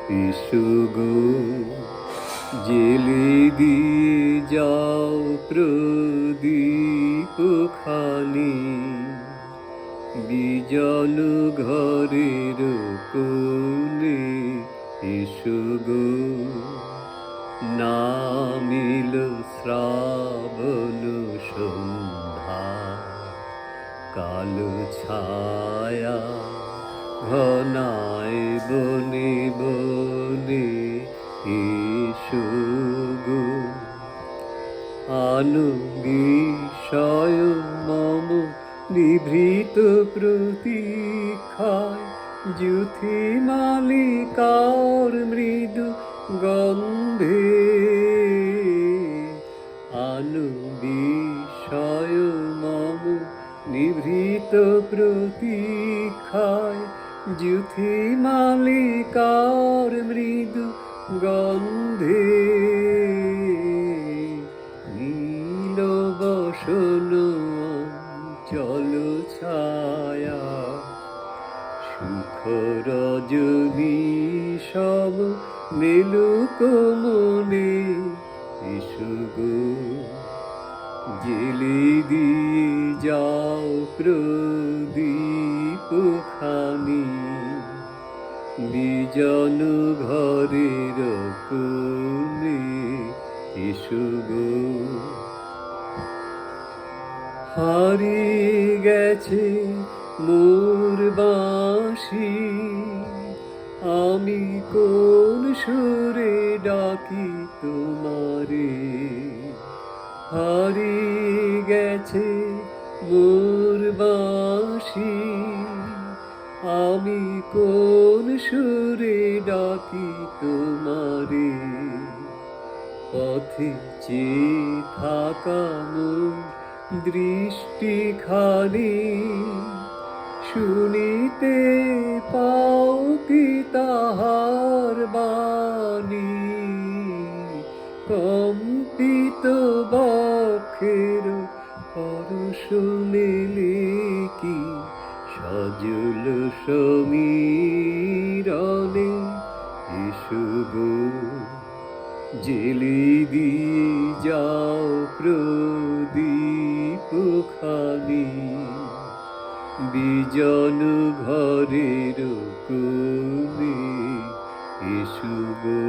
এসো গো জেলে দিয়ে যাও প্রদীপ খানি, বিজন ঘরের কোণে এসো গো। নামিল শ্রাবণ সন্ধ্যা, কালো ছায়া ঘনায় বনে বনে এসো গো। আনো বিষয় মম নিভৃত প্রতীক্ষায়, যুথি মালিকার মৃদু গন্ধে। আনো বিষয় মম নিভৃত প্রতীক্ষায়, যুথি মালিকার মৃদু গন্ধে। নীল বসন চল ছায়া, সুখ রজনী সব মেলুক মনে এসো গো। জেলে দিয়ে যাও প্রদীপ খানি, বিজন ঘরের কোণে এসো গো। হারিয়ে গেছে মোর বাঁশি, আমি কোন সুরে ডাকি তোমারে। হারিয়ে গেছে মোর বাঁশি, আমি কোন সুরে ডাকি তোমারে। পথে চেয়ে থাকা মোর দৃষ্টিখানি, শুনিতে পাও কি তাহার বাণী। কম্পিত বক্ষের পরশ মেলে কি সজল সমীরণে এসো গো। জেলে দিয়ে যাও প্রদীপ খানি, বিজন ঘরের কোণে এসো গো।